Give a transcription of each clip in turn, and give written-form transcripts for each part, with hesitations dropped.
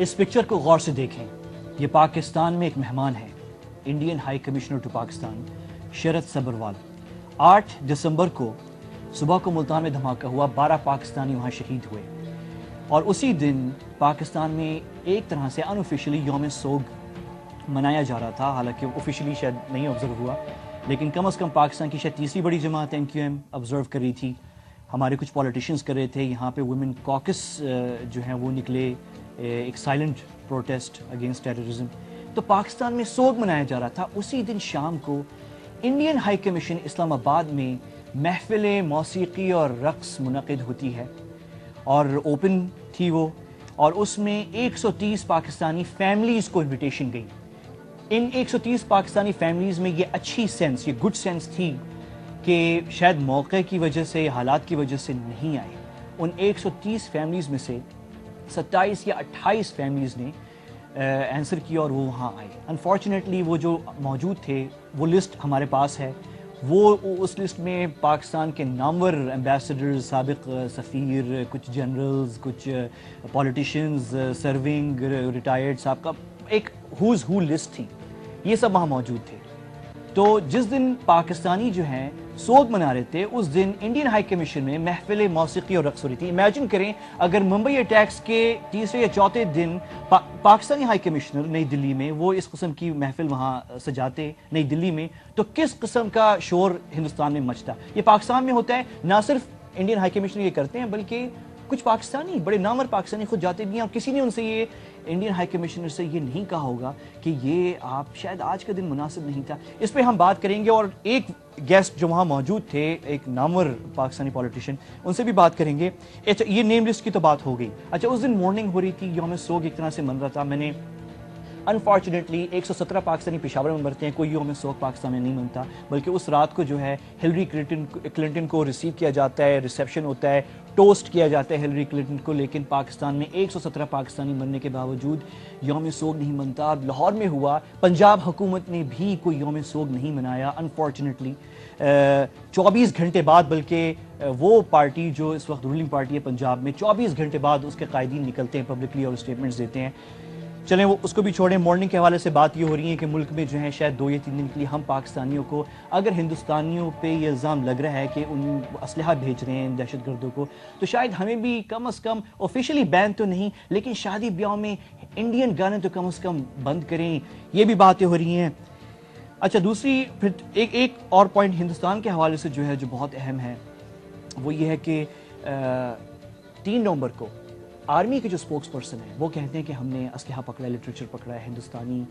اس picture کو غور سے دیکھیں. یہ پاکستان میں ایک مہمان ہے, Indian high commissioner to Pakistan Sharad Sabharwal. 8 دسمبر کو صبح کو ملتان میں دھماکہ ہوا, 12 پاکستانی وہاں شہید ہوئے, اور اسی دن پاکستان میں ایک طرح سے ان آفیشلی یوم سوگ منایا جا رہا تھا. حالانکہ آفیشلی شاید نہیں آبزرو ہوا, لیکن کم از کم پاکستان کی شاید تیسری بڑی جماعت MQM آبزرو کر رہی تھی. ہمارے کچھ پولیٹیشینز کر رہے تھے. یہاں پہ ویمن کاکس جو ہیں وہ نکلے, ایک سائلنٹ پروٹیسٹ اگینسٹ ٹیررزم. تو پاکستان میں سوگ منایا جا رہا تھا. اسی دن شام کو انڈین ہائی کمیشن اسلام آباد میں محفل موسیقی اور رقص منعقد ہوتی ہے, اور اوپن تھی وہ, اور اس میں 130 پاکستانی فیملیز کو انویٹیشن گئی. ان 130 پاکستانی فیملیز میں یہ اچھی سینس, یہ گڈ سینس تھی کہ شاید موقع کی وجہ سے, حالات کی وجہ سے نہیں آئے. ان 130 فیملیز میں سے 27 یا 28 فیملیز نے آنسر کیا اور وہ وہاں آئے. انفارچونیٹلی وہ جو موجود تھے, وہ لسٹ ہمارے پاس ہے, وہ اس لسٹ میں پاکستان کے نامور ایمبیسڈرز, سابق سفیر, کچھ جنرلز, کچھ پولیٹیشینز, سرونگ, ریٹائرڈ صاحب کا ایک ہوز ہو لسٹ تھی. یہ سب وہاں موجود تھے. تو جس دن پاکستانی جو ہیں سوگ منا رہے تھے, اس دن انڈین ہائی کمیشن میں محفل موسیقی اور رقص ہو رہی تھی. امیجن کریں اگر ممبئی اٹیکس کے تیسرے یا چوتھے دن پاکستانی ہائی کمشنر نئی دلی میں وہ اس قسم کی محفل وہاں سجاتے نئی دلی میں, تو کس قسم کا شور ہندوستان میں مچتا. یہ پاکستان میں ہوتا ہے, نہ صرف انڈین ہائی کمشنر یہ کرتے ہیں, بلکہ کچھ پاکستانی, بڑے نامور پاکستانی خود جاتے بھی ہیں, اور کسی نے ان سے یہ انڈین ہائی کمشنر سے یہ نہیں کہا ہوگا کہ یہ آپ شاید آج کا دن مناسب نہیں تھا. اس پہ ہم بات کریں گے, اور ایک گیسٹ جو وہاں موجود تھے, ایک نامور پاکستانی پولیٹیشین, ان سے بھی بات کریں گے. اچھا, یہ نیم لسٹ کی تو بات ہو گئی. اچھا, اس دن مارننگ ہو رہی تھی, یوم سوگ ایک طرح سے من رہا تھا. میں نے انفارچونیٹلی 117 پاکستانی پشاور میں مرتے ہیں, کوئی یوم سوگ پاکستان میں نہیں منتا, بلکہ اس رات کو جو ہے ہلری کلنٹن کو ریسیو کیا جاتا ہے, ریسیپشن ہوتا ہے, ٹوسٹ کیا جاتا ہے ہلری کلنٹن کو. لیکن پاکستان میں 117 پاکستانی مرنے کے باوجود یوم سوگ نہیں منتا. لاہور میں ہوا, پنجاب حکومت نے بھی کوئی یوم سوگ نہیں منایا انفارچونیٹلی. 24 گھنٹے بعد, بلکہ وہ پارٹی جو اس وقت رولنگ پارٹی ہے پنجاب میں, 24 گھنٹے بعد اس کے قائدین نکلتے ہیں پبلکلی اور اسٹیٹمنٹس دیتے ہیں. چلیں وہ اس کو بھی چھوڑیں. مارننگ کے حوالے سے بات یہ ہو رہی ہے کہ ملک میں جو ہے شاید 2 یا 3 دن کے لیے ہم پاکستانیوں کو, اگر ہندوستانیوں پہ یہ الزام لگ رہا ہے کہ ان اسلحہ بھیج رہے ہیں دہشت گردوں کو, تو شاید ہمیں بھی کم از کم آفیشلی بین تو نہیں, لیکن شادی بیاہوں میں انڈین گانے تو کم از کم بند کریں. یہ بھی باتیں ہو رہی ہیں. اچھا, دوسری پھر ایک اور پوائنٹ ہندوستان کے حوالے سے جو ہے جو بہت اہم ہے, وہ یہ ہے کہ 3 نومبر کو آرمی کے جو سپوکس پرسن ہیں وہ کہتے ہیں کہ ہم نے اسلحہ پکڑا ہے, لٹریچر پکڑا ہے, ہندوستانی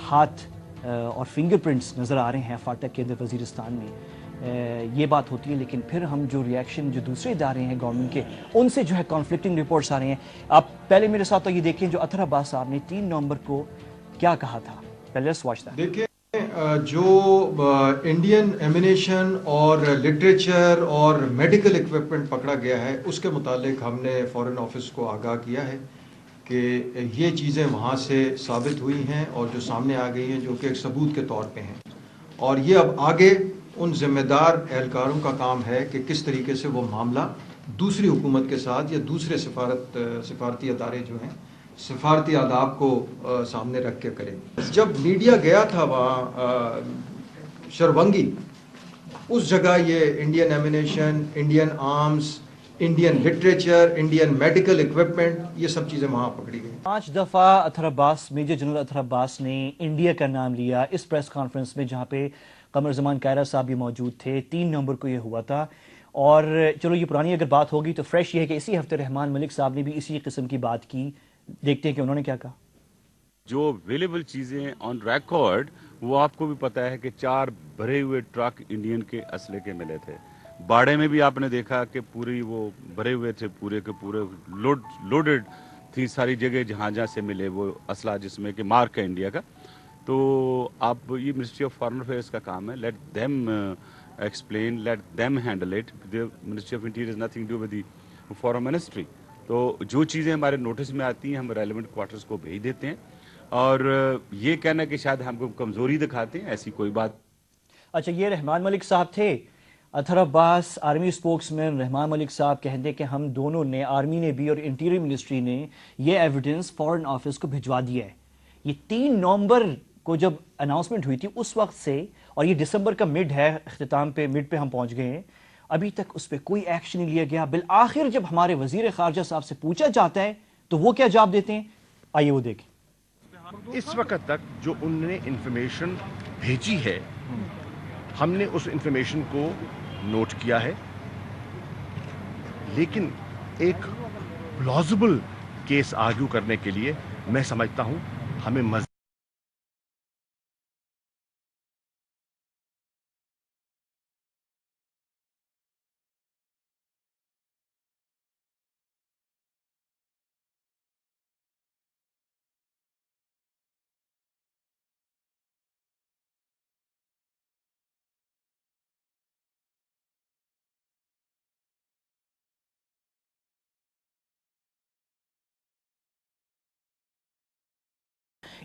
ہاتھ اور فنگر پرنٹس نظر آ رہے ہیں فاٹک کے اندر وزیرستان میں. یہ بات ہوتی ہے, لیکن پھر ہم جو ریئیکشن جو دوسرے ادارے ہیں گورنمنٹ کے, ان سے جو ہے کانفلکٹنگ رپورٹس آ رہے ہیں. آپ پہلے میرے ساتھ تو یہ دیکھیں جو اطہر عباس صاحب نے 3 نومبر کو کیا کہا تھا. پہلے لیٹس واچ دیٹ. دیکھیں, جو انڈین ایمونیشن اور لٹریچر اور میڈیکل ایکوپمنٹ پکڑا گیا ہے, اس کے متعلق ہم نے فارن آفس کو آگاہ کیا ہے کہ یہ چیزیں وہاں سے ثابت ہوئی ہیں اور جو سامنے آ گئی ہیں, جو کہ ایک ثبوت کے طور پہ ہیں. اور یہ اب آگے ان ذمہ دار اہلکاروں کا کام ہے کہ کس طریقے سے وہ معاملہ دوسری حکومت کے ساتھ یا دوسرے سفارتی ادارے جو ہیں سفارتی آداب کو سامنے رکھ کے کریں. جب میڈیا گیا تھا وہاں شرونگی, اس جگہ یہ Indian ammunition, Indian arms, Indian literature, Indian medical equipment, یہ سب چیزیں وہاں پکڑی گئی. 5 دفعہ اطہر عباس, میجر جنرل اطہر عباس نے انڈیا کا نام لیا اس پریس کانفرنس میں, جہاں پہ قمر زمان کائرہ صاحب بھی موجود تھے. 3 نومبر کو یہ ہوا تھا. اور چلو یہ پرانی اگر بات ہوگی تو فریش یہ ہے کہ اسی ہفتے رحمان ملک صاحب نے بھی اسی قسم کی بات کی. دیکھتے ہیں کہ انہوں نے کیا کہا. جو اویلیبل چیزیں آن ریکارڈ, وہ آپ کو بھی پتا ہے کہ 4 بھرے ہوئے ٹرک انڈین کے اسلحے کے ملے تھے. باڑے میں بھی آپ نے دیکھا کہ پوری وہ بھرے ہوئے تھے, پورے کے پورے لوڈڈ تھی ساری جگہ جہاں جہاں سے ملے وہ اسلحہ, جس میں کہ مارک ہے انڈیا کا. تو آپ یہ منسٹری آف فارن افیئرس کا کام ہے, let them explain, let them handle it. Ministry of interior is nothing do with the foreign ministry. تو جو چیزیں ہمارے نوٹس میں آتی ہیں ہم ریلیونٹ کوارٹرز کو بھیج دیتے ہیں, اور یہ کہنا کہ شاید ہم کو کمزوری دکھاتے ہیں, ایسی کوئی بات. اچھا, یہ رحمان ملک صاحب تھے. اطہر عباس آرمی اسپوکس مین رحمان ملک صاحب کہتے ہیں کہ ہم دونوں نے، آرمی نے بھی اور انٹیریئر منسٹری نے، یہ ایویڈنس فارن آفس کو بھجوا دیا ہے. یہ 3 نومبر کو جب اناؤنسمنٹ ہوئی تھی اس وقت سے، اور یہ دسمبر کا مڈ ہے، اختتام پہ، مڈ پہ ہم پہنچ گئے ہیں، ابھی تک اس پہ کوئی ایکشن نہیں لیا گیا. بالآخر جب ہمارے وزیر خارجہ صاحب سے پوچھا جاتا ہے تو وہ کیا جواب دیتے ہیں، آئیے وہ دیکھیں. اس وقت تک جو انہوں نے انفارمیشن بھیجی ہے، ہم نے اس انفارمیشن کو نوٹ کیا ہے، لیکن ایک پلازیبل کیس آرگیو کرنے کے لیے میں سمجھتا ہوں ہمیں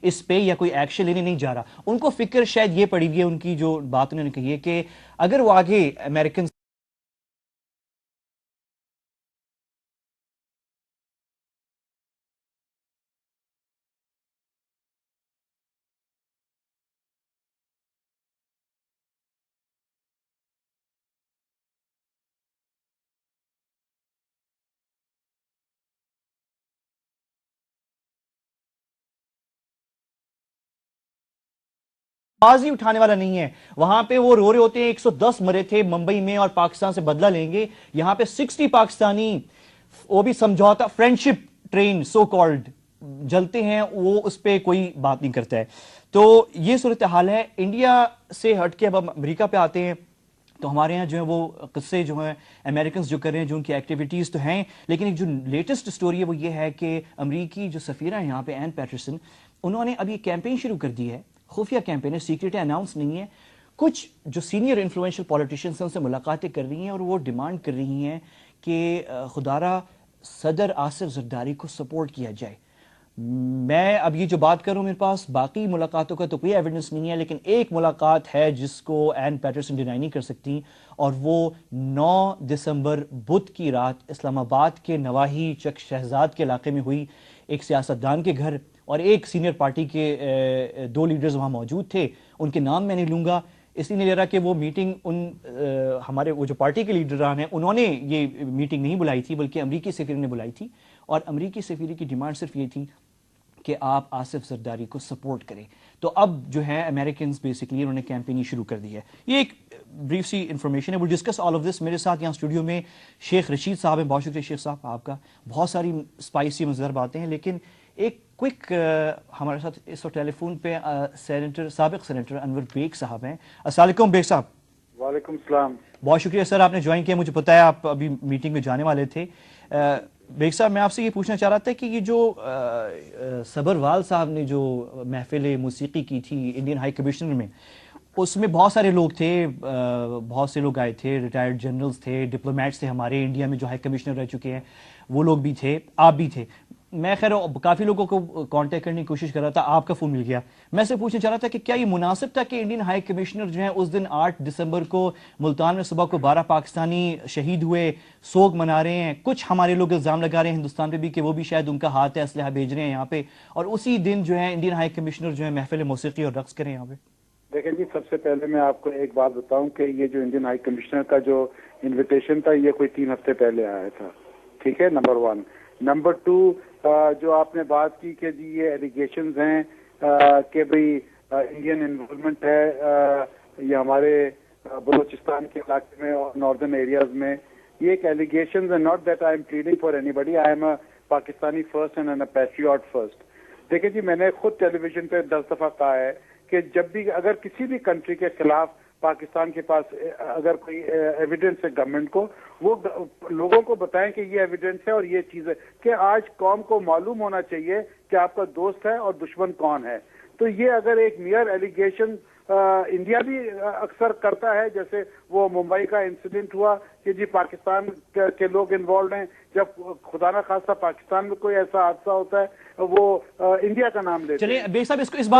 اس پہ یا کوئی ایکشن لینے نہیں جا رہا. ان کو فکر شاید یہ پڑی ہوئی ہے، ان کی جو بات انہوں نے کہی ہے کہ اگر وہ آگے امریکن آواز ہی اٹھانے والا نہیں ہے. وہاں پہ وہ رو رہے ہوتے ہیں 110 مرے تھے ممبئی میں اور پاکستان سے بدلہ لیں گے. یہاں پہ 60 پاکستانی، وہ بھی سمجھوتا فرینڈشپ ٹرین سو کالڈ جلتے ہیں، وہ اس پہ کوئی بات نہیں کرتا ہے. تو یہ صورتحال ہے. انڈیا سے ہٹ کے اب ہم امریکہ پہ آتے ہیں تو ہمارے ہاں جو ہے وہ قصے جو ہیں امریکنز جو کر رہے ہیں، جو ان کی ایکٹیویٹیز تو ہیں، لیکن ایک جو لیٹسٹ سٹوری ہے وہ یہ ہے کہ امریکی جو سفیرہ ہیں یہاں پہ این پیٹرسن، انہوں نے ابھی کیمپین شروع کر دی ہے، خفیہ کیمپین ہے، سیکرٹ ہے، اناؤنس نہیں ہے. کچھ جو سینئر انفلوئنشل پولیٹیشینز ہیں ان سے ملاقاتیں کر رہی ہیں اور وہ ڈیمانڈ کر رہی ہیں کہ خدارہ صدر آصف زرداری کو سپورٹ کیا جائے. میں اب یہ جو بات کروں، میرے پاس باقی ملاقاتوں کا تو کوئی ایویڈنس نہیں ہے، لیکن ایک ملاقات ہے جس کو این پیٹرسن ڈینائی نہیں کر سکتی، اور وہ 9 دسمبر بدھ کی رات اسلام آباد کے نواحی چک شہزاد کے علاقے میں ہوئی. ایک سیاستدان کے گھر، اور ایک سینئر پارٹی کے 2 لیڈرز وہاں موجود تھے. ان کے نام میں نہیں لوں گا، اس لیے نہیں لے رہا کہ وہ میٹنگ ہمارے وہ جو پارٹی کے لیڈران ہیں انہوں نے یہ میٹنگ نہیں بلائی تھی، بلکہ امریکی سفیر نے بلائی تھی. اور امریکی سفیر کی ڈیمانڈ صرف یہ تھی کہ آپ آصف زرداری کو سپورٹ کریں. تو اب جو ہے امریکنز بیسکلی انہوں نے کیمپینی شروع کر دی ہے. یہ ایک بریف سی انفارمیشن ہے. We'll discuss all of this. میرے ساتھ یہاں اسٹوڈیو میں شیخ رشید صاحب ہیں. بہت شکریہ شیخ صاحب آپ کا. بہت ساری اسپائسی مزیدار باتیں ہیں، لیکن ایک کوئک ہمارے ساتھ اس وقت ٹیلی فون پہ سابق سینیٹر انور بیگ صاحب ہیں. السلام علیکم بیگ صاحب. وعلیکم السلام. بہت شکریہ سر، آپ نے جوائن کیا. مجھے پتا ہے آپ ابھی میٹنگ میں جانے والے تھے. بیگ صاحب میں آپ سے یہ پوچھنا چاہ رہا تھا کہ یہ جو صبروال صاحب نے جو محفل موسیقی کی تھی انڈین ہائی کمشنر میں، اس میں بہت سارے لوگ تھے، بہت سے لوگ آئے تھے، ریٹائرڈ جنرلز تھے، ڈپلومیٹس تھے ہمارے انڈیا میں جو ہائی کمشنر رہ چکے ہیں، وہ لوگ بھی تھے، آپ بھی تھے. میں خیر کافی لوگوں کو کانٹیکٹ کرنے کی کوشش کر رہا تھا، آپ کا فون مل گیا. میں سے پوچھنا چاہ رہا تھا کہ کیا یہ مناسب تھا کہ انڈین ہائی کمشنر جو ہیں اس دن 8 دسمبر کو ملتان میں صبح کو 12 پاکستانی شہید ہوئے، سوگ منا رہے ہیں. کچھ ہمارے لوگ الزام لگا رہے ہیں ہندوستان پہ بھی کہ وہ بھی شاید ان کا ہاتھ ہے، اسلحہ بھیج رہے ہیں یہاں پہ، اور اسی دن جو ہے انڈین ہائی کمشنر جو ہے محفل موسیقی اور رقص کریں یہاں پہ. دیکھیں جی، سب سے پہلے میں آپ کو ایک بات بتاؤں کہ یہ جو انڈین ہائی کمشنر کا جو انویٹیشن تھا یہ کوئی 3 ہفتے پہلے آیا تھا. ٹھیک ہے، نمبر 1. نمبر 2، جو آپ نے بات کی کہ جی یہ ایلیگیشنز ہیں کہ بھئی انڈین انوالومنٹ ہے یہ ہمارے بلوچستان کے علاقے میں اور ناردرن ایریاز میں، یہ ایک ایلیگیشنز ہے. Not that I am pleading for anybody, I am a Pakistani first and a patriot first. دیکھیں جی، میں نے خود ٹیلی ویژن پہ 10 دفعہ کہا ہے کہ جب بھی اگر کسی بھی کنٹری کے خلاف پاکستان کے پاس اگر کوئی ایویڈنس ہے گورنمنٹ کو، وہ لوگوں کو بتائیں کہ یہ ایویڈنس ہے اور یہ چیز ہے، کہ آج قوم کو معلوم ہونا چاہیے کہ آپ کا دوست ہے اور دشمن کون ہے. تو یہ اگر ایک میئر ایلیگیشن انڈیا بھی اکثر کرتا ہے، جیسے وہ ممبئی کا انسیڈنٹ ہوا کہ جی پاکستان کے لوگ انوالوڈ ہیں، جب خدا نہ خواستہ پاکستان میں کوئی ایسا حادثہ ہوتا ہے وہ انڈیا کا نام لیتے ہیں. چلیے بیگ صاحب اس بات